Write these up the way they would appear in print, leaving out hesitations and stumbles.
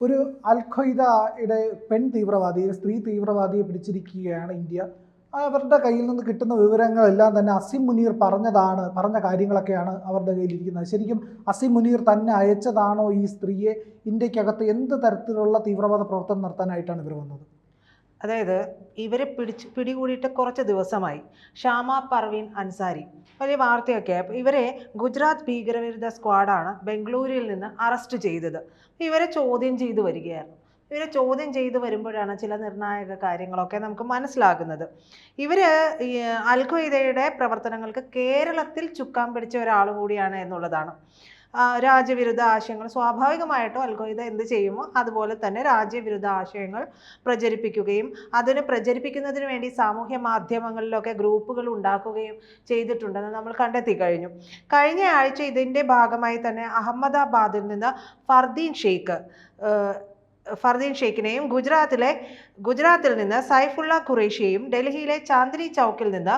ഒരു അൽ ഖ്വയ്ദയുടെ പെൺ തീവ്രവാദിയെ സ്ത്രീ തീവ്രവാദിയെ പിടിച്ചിരിക്കുകയാണ് ഇന്ത്യ. അവരുടെ കയ്യിൽ നിന്ന് കിട്ടുന്ന വിവരങ്ങളെല്ലാം തന്നെ അസിം മുനീർ പറഞ്ഞ കാര്യങ്ങളൊക്കെയാണ് അവരുടെ കയ്യിലിരിക്കുന്നത്. ശരിക്കും അസിം മുനീർ തന്നെ അയച്ചതാണോ ഈ സ്ത്രീയെ ഇന്ത്യക്കകത്ത് എന്ത് തരത്തിലുള്ള തീവ്രവാദ പ്രവർത്തനം നടത്താനായിട്ടാണ് ഇവർ വന്നത്? അതായത് ഇവരെ പിടികൂടിയിട്ട് കുറച്ച് ദിവസമായി. ഷാമ പർവീൻ അൻസാരി വലിയ വാർത്തയൊക്കെ. ഇവരെ ഗുജറാത്ത് ഭീകരവിരുദ്ധ സ്ക്വാഡാണ് ബംഗളൂരുവിൽ നിന്ന് അറസ്റ്റ് ചെയ്തത്. ഇവരെ ചോദ്യം ചെയ്തു വരികയായിരുന്നു. ഇവരെ ചോദ്യം ചെയ്തു വരുമ്പോഴാണ് ചില നിർണായക കാര്യങ്ങളൊക്കെ നമുക്ക് മനസ്സിലാകുന്നത്. ഇവർ അൽ ഖ്വയ്ദയുടെ പ്രവർത്തനങ്ങൾക്ക് കേരളത്തിൽ ചുക്കാൻ പിടിച്ച ഒരാൾ കൂടിയാണ് എന്നുള്ളതാണ്. രാജ്യവിരുദ്ധ ആശയങ്ങൾ സ്വാഭാവികമായിട്ടും അൽ ഖ്വയ്ദ എന്ത് ചെയ്യുമോ അതുപോലെ തന്നെ രാജ്യവിരുദ്ധ ആശയങ്ങൾ പ്രചരിപ്പിക്കുകയും അതിന് പ്രചരിപ്പിക്കുന്നതിന് വേണ്ടി സാമൂഹ്യ മാധ്യമങ്ങളിലൊക്കെ ഗ്രൂപ്പുകൾ ഉണ്ടാക്കുകയും ചെയ്തിട്ടുണ്ടെന്ന് നമ്മൾ കണ്ടെത്തി കഴിഞ്ഞു. കഴിഞ്ഞ ആഴ്ച ഇതിൻ്റെ ഭാഗമായി തന്നെ അഹമ്മദാബാദിൽ നിന്ന് ഫർദീൻ ഷെയ്ഖിനെയും ഗുജറാത്തിൽ നിന്ന് സൈഫുള്ള ഖുറേഷിയെയും ഡൽഹിയിലെ ചാന്ദിനി ചൗക്കിൽ നിന്ന്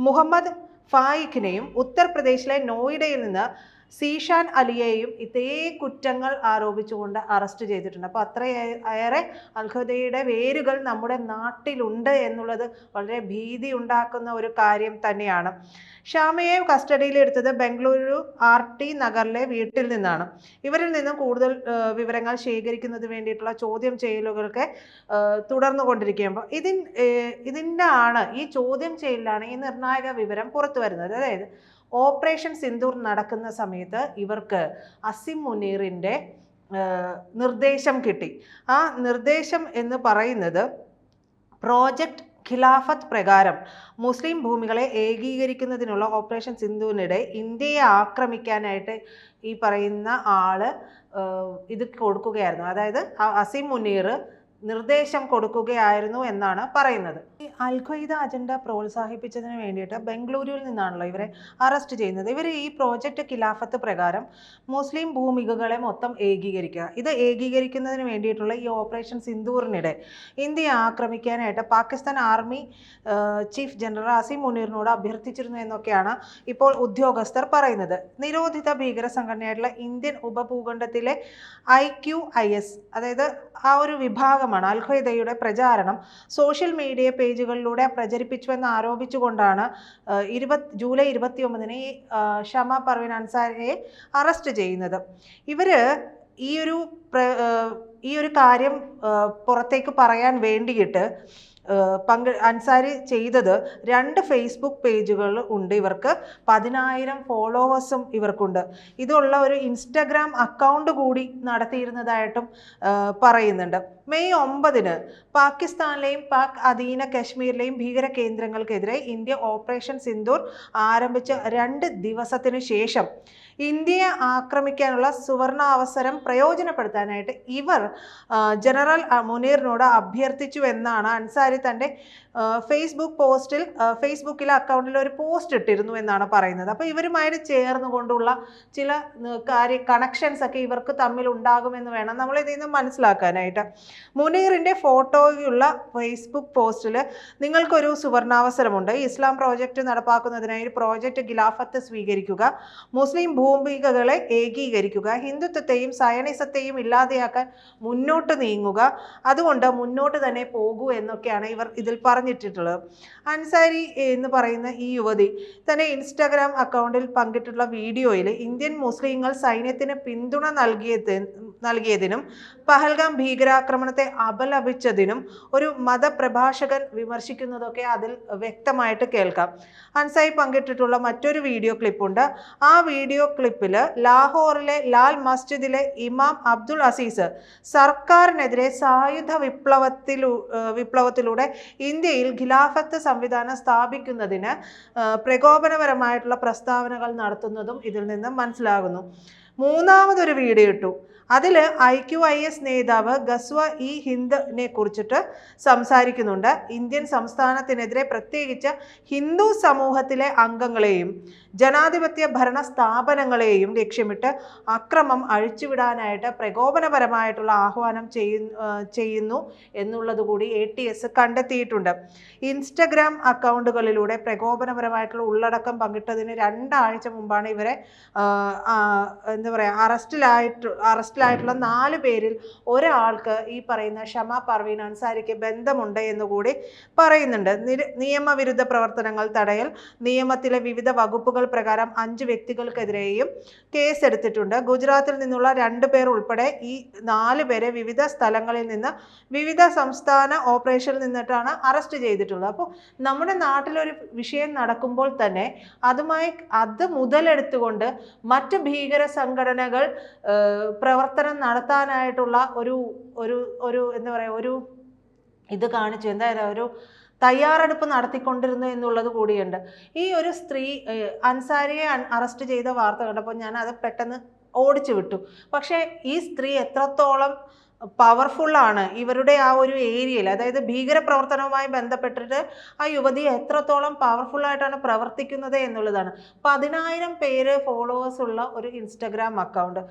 മുഹമ്മദ് ഫായിഖിനെയും ഉത്തർപ്രദേശിലെ നോയിഡയിൽ നിന്ന് സീഷാൻ അലിയെയും ഇതേ കുറ്റങ്ങൾ ആരോപിച്ചുകൊണ്ട് അറസ്റ്റ് ചെയ്തിട്ടുണ്ട്. അപ്പോൾ അത്രയേറെ അൽ ഖ്വയ്ദയുടെ വേരുകൾ നമ്മുടെ നാട്ടിലുണ്ട് എന്നുള്ളത് വളരെ ഭീതി ഉണ്ടാക്കുന്ന ഒരു കാര്യം തന്നെയാണ്. ഷാമയെ കസ്റ്റഡിയിലെടുത്തത് ബംഗളൂരു RT നഗറിലെ വീട്ടിൽ നിന്നാണ്. ഇവരിൽ നിന്നും കൂടുതൽ വിവരങ്ങൾ ശേഖരിക്കുന്നതിന് വേണ്ടിയിട്ടുള്ള ചോദ്യം ചെയ്യലുകൾക്ക് തുടർന്നു കൊണ്ടിരിക്കുമ്പോൾ ഈ ചോദ്യം ചെയ്യലാണ് ഈ നിർണായക വിവരം പുറത്തു വരുന്നത്. അതായത് ഓപ്പറേഷൻ സിന്ദൂർ നടക്കുന്ന സമയത്ത് ഇവർക്ക് അസിം മുനീറിൻ്റെ നിർദ്ദേശം കിട്ടി. ആ നിർദ്ദേശം എന്ന് പറയുന്നത് പ്രോജക്റ്റ് ഖിലാഫത്ത് പ്രകാരം മുസ്ലിം ഭൂമികളെ ഏകീകരിക്കുന്നതിനുള്ള ഓപ്പറേഷൻ സിന്ധുവിനിടെ ഇന്ത്യയെ ആക്രമിക്കാനായിട്ട് ഈ പറയുന്ന ആള് ഇത് കൊടുക്കുകയായിരുന്നു. അതായത് അസിം മുനീർ നിർദ്ദേശം കൊടുക്കുകയായിരുന്നു എന്നാണ് പറയുന്നത്. ഈ അൽ ഖ്വയ്ദ അജണ്ട പ്രോത്സാഹിപ്പിച്ചതിന് വേണ്ടിയിട്ട് ബംഗളൂരുവിൽ നിന്നാണല്ലോ ഇവരെ അറസ്റ്റ് ചെയ്യുന്നത്. ഇവർ ഈ പ്രോജക്റ്റ് ഖിലാഫത്ത് പ്രകാരം മുസ്ലിം ഭൂമികകളെ മൊത്തം ഏകീകരിക്കുക. ഇത് ഏകീകരിക്കുന്നതിന് വേണ്ടിയിട്ടുള്ള ഈ ഓപ്പറേഷൻ സിന്ദൂറിനിടെ ഇന്ത്യയെ ആക്രമിക്കാനായിട്ട് Pakistan army chief general Asim മുനീറിനോട് അഭ്യർത്ഥിച്ചിരുന്നു എന്നൊക്കെയാണ് ഇപ്പോൾ ഉദ്യോഗസ്ഥർ പറയുന്നത്. നിരോധിത ഭീകര സംഘടനയായിട്ടുള്ള ഇന്ത്യൻ ഉപഭൂഖണ്ഡത്തിലെ IQIS, അതായത് ആ ഒരു വിഭാഗമാണ് അൽ ഖ്വയ്ദയുടെ പ്രചാരണം സോഷ്യൽ മീഡിയ പേജുകളിലൂടെ പ്രചരിപ്പിച്ചുവെന്ന് ആരോപിച്ചുകൊണ്ടാണ് ജൂലൈ 29-ന് ഷാമ പർവീൻ അൻസാരിയെ അറസ്റ്റ് ചെയ്യുന്നത്. ഇവർ ഈ ഒരു കാര്യം പുറത്തേക്ക് പറയാൻ വേണ്ടിയിട്ട് അൻസാരി ചെയ്തത് 2 ഫേസ്ബുക്ക് പേജുകൾ ഉണ്ട്. ഇവർക്ക് 10,000 ഫോളോവേഴ്സും ഇവർക്കുണ്ട്. ഇതുള്ള ഒരു ഇൻസ്റ്റഗ്രാം അക്കൗണ്ട് കൂടി നടത്തിയിരുന്നതായിട്ടും പറയുന്നുണ്ട്. മെയ് 9-ന് പാകിസ്ഥാനിലെയും പാക് അധീന കശ്മീരിലെയും ഭീകര കേന്ദ്രങ്ങൾക്കെതിരെ ഇന്ത്യ ഓപ്പറേഷൻ സിന്ദൂർ ആരംഭിച്ച 2 ദിവസത്തിനു ശേഷം ഇന്ത്യയെ ആക്രമിക്കാനുള്ള സുവർണ അവസരം പ്രയോജനപ്പെടുത്താനായിട്ട് ഇവർ ജനറൽ മുനീറിനോട് അഭ്യർത്ഥിച്ചു എന്നാണ് അൻസാരി തൻ്റെ ഫേസ്ബുക്കിലെ അക്കൗണ്ടിൽ ഒരു പോസ്റ്റ് ഇട്ടിരുന്നു എന്നാണ് പറയുന്നത്. അപ്പോൾ ഇവരുമായിട്ട് ചേർന്നുകൊണ്ടുള്ള ചില കണക്ഷൻസ് ഒക്കെ ഇവർക്ക് തമ്മിൽ ഉണ്ടാകുമെന്ന് വേണം നമ്മൾ ഇതിൽ നിന്ന് മനസ്സിലാക്കാനായിട്ട്. മുനീറിൻ്റെ ഫോട്ടോയുള്ള ഫേസ്ബുക്ക് പോസ്റ്റിൽ നിങ്ങൾക്കൊരു സുവർണാവസരമുണ്ട്. ഇസ്ലാം പ്രോജക്റ്റ് നടപ്പാക്കുന്നതിനായി പ്രോജക്റ്റ് ഖിലാഫത്ത് സ്വീകരിക്കുക, മുസ്ലിം ഭൂമികകളെ ഏകീകരിക്കുക, ഹിന്ദുത്വത്തെയും സയണിസത്തെയും ഇല്ലാതെയാക്കാൻ മുന്നോട്ട് നീങ്ങുക, അതുകൊണ്ട് മുന്നോട്ട് തന്നെ പോകൂ എന്നൊക്കെയാണ് ഇവർ ഇതിൽ പറഞ്ഞിട്ടുള്ളത്. അൻസാരി എന്ന് പറയുന്ന ഈ യുവതി തന്നെ ഇൻസ്റ്റാഗ്രാം അക്കൗണ്ടിൽ പങ്കിട്ടിട്ടുള്ള വീഡിയോയിൽ ഇന്ത്യൻ മുസ്ലിങ്ങൾ സൈന്യത്തിന് പിന്തുണ നൽകിയതിനും പഹൽഗാം ഭീകരാക്രമണത്തെ അപലപിച്ചതിനും ഒരു മതപ്രഭാഷകൻ വിമർശിക്കുന്നതൊക്കെ അതിൽ വ്യക്തമായിട്ട് കേൾക്കാം. അൻസാരി പങ്കിട്ടിട്ടുള്ള മറ്റൊരു വീഡിയോ ക്ലിപ്പുണ്ട്. ആ വീഡിയോ ക്ലിപ്പിൽ ലാഹോറിലെ ലാൽ മസ്ജിദിലെ ഇമാം അബ്ദുൾ അസീസ് സർക്കാരിനെതിരെ സായുധ വിപ്ലവത്തിലൂടെ ഇന്ത്യയിൽ ഖിലാഫത്ത് സംവിധാനം സ്ഥാപിക്കുന്നതിന് പ്രകോപനപരമായിട്ടുള്ള പ്രസ്താവനകൾ നടത്തുന്നതും ഇതിൽ നിന്ന് മനസ്സിലാകുന്നു. മൂന്നാമതൊരു വീഡിയോ ഇട്ടു. അതിൽ IQIS നേതാവ് ഗസ്വ ഹിന്ദിനെ കുറിച്ചിട്ട് സംസാരിക്കുന്നുണ്ട്. ഇന്ത്യൻ സംസ്ഥാനത്തിനെതിരെ പ്രത്യേകിച്ച് ഹിന്ദു സമൂഹത്തിലെ അംഗങ്ങളെയും ജനാധിപത്യ ഭരണ സ്ഥാപനങ്ങളെയും ലക്ഷ്യമിട്ട് അക്രമം അഴിച്ചുവിടാനായിട്ട് പ്രകോപനപരമായിട്ടുള്ള ആഹ്വാനം ചെയ്യുന്നു എന്നുള്ളത് കൂടി ATS കണ്ടെത്തിയിട്ടുണ്ട്. ഇൻസ്റ്റഗ്രാം അക്കൗണ്ടുകളിലൂടെ പ്രകോപനപരമായിട്ടുള്ള ഉള്ളടക്കം പങ്കിട്ടതിന് 2 ആഴ്ച മുമ്പാണ് ഇവരെ എന്താ പറയുക അറസ്റ്റിലായിട്ടുള്ള 4 പേരിൽ ഒരാൾക്ക് ഈ പറയുന്ന ഷമ പർവീൻ അൻസാരിക്ക് ബന്ധമുണ്ട് എന്നുകൂടി പറയുന്നുണ്ട്. നിയമവിരുദ്ധ പ്രവർത്തനങ്ങൾ തടയൽ നിയമത്തിലെ വിവിധ വകുപ്പുകൾ പ്രകാരം 5 വ്യക്തികൾക്കെതിരെയും കേസെടുത്തിട്ടുണ്ട്. ഗുജറാത്തിൽ നിന്നുള്ള 2 പേർ ഉൾപ്പെടെ ഈ 4 പേരെ വിവിധ സ്ഥലങ്ങളിൽ നിന്ന് വിവിധ സംസ്ഥാന ഓപ്പറേഷനിൽ നിന്നിട്ടാണ് അറസ്റ്റ് ചെയ്തിട്ടുള്ളത്. അപ്പോൾ നമ്മുടെ നാട്ടിലൊരു വിഷയം നടക്കുമ്പോൾ തന്നെ അത് മുതലെടുത്തുകൊണ്ട് മറ്റ് ഭീകര സംഘടനകൾ പ്രവർത്തനം നടത്താനായിട്ടുള്ള ഒരു എന്താ പറയുക ഒരു ഇത് കാണിച്ചു, എന്തായാലും ഒരു തയ്യാറെടുപ്പ് നടത്തിക്കൊണ്ടിരുന്നു എന്നുള്ളത് കൂടിയുണ്ട്. ഈ ഒരു സ്ത്രീ അൻസാരിയെ അറസ്റ്റ് ചെയ്ത വാർത്ത കണ്ടപ്പോൾ ഞാൻ അത് പെട്ടെന്ന് ഓടിച്ചു വിട്ടു. പക്ഷേ ഈ സ്ത്രീ എത്രത്തോളം പവർഫുള്ളാണ് ഇവരുടെ ആ ഒരു ഏരിയയിൽ, അതായത് ഭീകരപ്രവർത്തനവുമായി ബന്ധപ്പെട്ടിട്ട് ആ യുവതി എത്രത്തോളം പവർഫുള്ളായിട്ടാണ് പ്രവർത്തിക്കുന്നത് എന്നുള്ളതാണ്. 10,000 പേര് ഫോളോവേഴ്സ് ഉള്ള ഒരു ഇൻസ്റ്റഗ്രാം അക്കൗണ്ട്.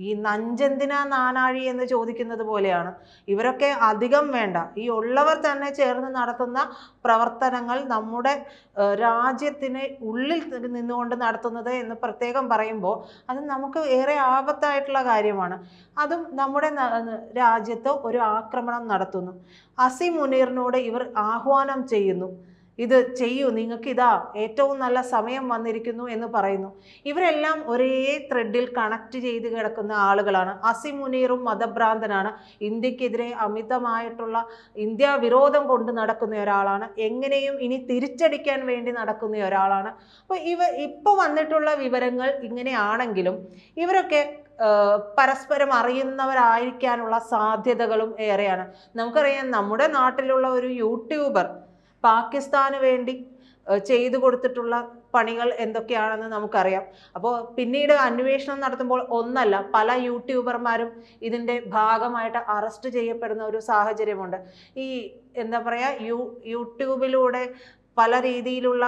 ഈ നഞ്ചെന്തിനാ നാനാഴി എന്ന് ചോദിക്കുന്നത് പോലെയാണ്. ഇവരൊക്കെ അധികം വേണ്ട, ഈ ഉള്ളവർ തന്നെ ചേർന്ന് നടത്തുന്ന പ്രവർത്തനങ്ങൾ നമ്മുടെ രാജ്യത്തിന് ഉള്ളിൽ നിന്നുകൊണ്ട് നടത്തുന്നത് എന്ന് പ്രത്യേകം പറയുമ്പോൾ അത് നമുക്ക് ഏറെ ആപത്തായിട്ടുള്ള കാര്യമാണ്. അതും നമ്മുടെ രാജ്യത്ത് ഒരു ആക്രമണം നടത്തുന്നു. അസീം മുനീറിനോട് ഇവർ ആഹ്വാനം ചെയ്യുന്നു, ഇത് ചെയ്യൂ, നിങ്ങൾക്കിതാ ഏറ്റവും നല്ല സമയം വന്നിരിക്കുന്നു എന്ന് പറയുന്നു. ഇവരെല്ലാം ഒരേ ത്രെഡിൽ കണക്ട് ചെയ്ത് കിടക്കുന്ന ആളുകളാണ്. അസീം മുനീറും മതഭ്രാന്തനാണ്, ഇന്ത്യക്കെതിരെ അമിതമായിട്ടുള്ള ഇന്ത്യ വിരോധം കൊണ്ട് നടക്കുന്ന ഒരാളാണ്, എങ്ങനെയും ഇനി തിരിച്ചടിക്കാൻ വേണ്ടി നടക്കുന്ന ഒരാളാണ്. അപ്പോൾ ഇപ്പോൾ വന്നിട്ടുള്ള വിവരങ്ങൾ ഇങ്ങനെയാണെങ്കിലും ഇവരൊക്കെ പരസ്പരം അറിയുന്നവരായിരിക്കാനുള്ള സാധ്യതകളും ഏറെയാണ്. നമുക്കറിയാം, നമ്മുടെ നാട്ടിലുള്ള ഒരു യൂട്യൂബർ പാകിസ്ഥാന് വേണ്ടി ചെയ്തു കൊടുത്തിട്ടുള്ള പണികൾ എന്തൊക്കെയാണെന്ന് നമുക്കറിയാം. അപ്പോൾ പിന്നീട് അന്വേഷണം നടത്തുമ്പോൾ ഒന്നല്ല പല യൂട്യൂബർമാരും ഇതിൻ്റെ ഭാഗമായിട്ട് അറസ്റ്റ് ചെയ്യപ്പെടുന്ന ഒരു സാഹചര്യമുണ്ട്. ഈ എന്താ പറയുക യൂട്യൂബിലൂടെ പല രീതിയിലുള്ള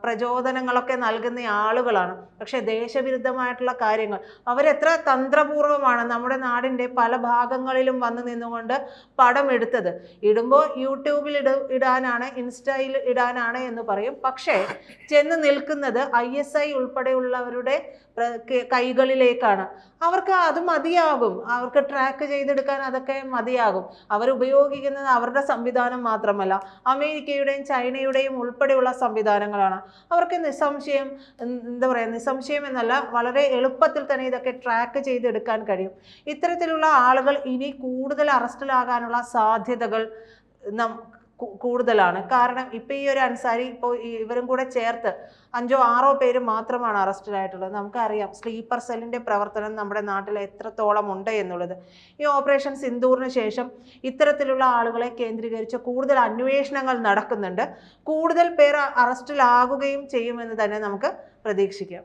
പ്രചോദനങ്ങളൊക്കെ നൽകുന്ന ആളുകളാണ്. പക്ഷെ ദേശവിരുദ്ധമായിട്ടുള്ള കാര്യങ്ങൾ അവരെത്ര തന്ത്രപൂർവമാണ് നമ്മുടെ നാടിൻ്റെ പല ഭാഗങ്ങളിലും വന്ന് നിന്നുകൊണ്ട് പടം എടുത്തത്. ഇടുമ്പോൾ യൂട്യൂബിൽ ഇടാനാണ്, ഇൻസ്റ്റയിൽ ഇടാനാണ് എന്ന് പറയും. പക്ഷേ ചെന്ന് നിൽക്കുന്നത് ISI ഉൾപ്പെടെയുള്ളവരുടെ കൈകളിലേക്കാണ്. അവർക്ക് അത് മതിയാകും, അവർക്ക് ട്രാക്ക് ചെയ്തെടുക്കാൻ അതൊക്കെ മതിയാകും. അവരുപയോഗിക്കുന്നത് അവരുടെ സംവിധാനം മാത്രമല്ല, അമേരിക്കയുടെയും ചൈനയുടെയും ഉൾപ്പെടെയുള്ള സംവിധാനങ്ങളാണ്. അവർക്ക് നിസ്സംശയം എന്താ പറയുക, നിസ്സംശയം എന്നല്ല, വളരെ എളുപ്പത്തിൽ തന്നെ ഇതൊക്കെ ട്രാക്ക് ചെയ്തെടുക്കാൻ കഴിയും. ഇത്തരത്തിലുള്ള ആളുകൾ ഇനി കൂടുതൽ അറസ്റ്റിലാകാനുള്ള സാധ്യതകൾ കൂടുതലാണ്. കാരണം ഇപ്പോൾ ഈ ഒരു അൻസാരി, ഇപ്പോൾ ഇവരും കൂടെ ചേർത്ത് 5 or 6 പേര് മാത്രമാണ് അറസ്റ്റിലായിട്ടുള്ളത്. നമുക്കറിയാം സ്ലീപ്പർ സെല്ലിൻ്റെ പ്രവർത്തനം നമ്മുടെ നാട്ടിൽ എത്രത്തോളം ഉണ്ട് എന്നുള്ളത്. ഈ ഓപ്പറേഷൻ സിന്ദൂറിന് ശേഷം ഇത്തരത്തിലുള്ള ആളുകളെ കേന്ദ്രീകരിച്ച് കൂടുതൽ അന്വേഷണങ്ങൾ നടക്കുന്നുണ്ട്. കൂടുതൽ പേർ അറസ്റ്റിലാകുകയും ചെയ്യുമെന്ന് തന്നെ നമുക്ക് പ്രതീക്ഷിക്കാം.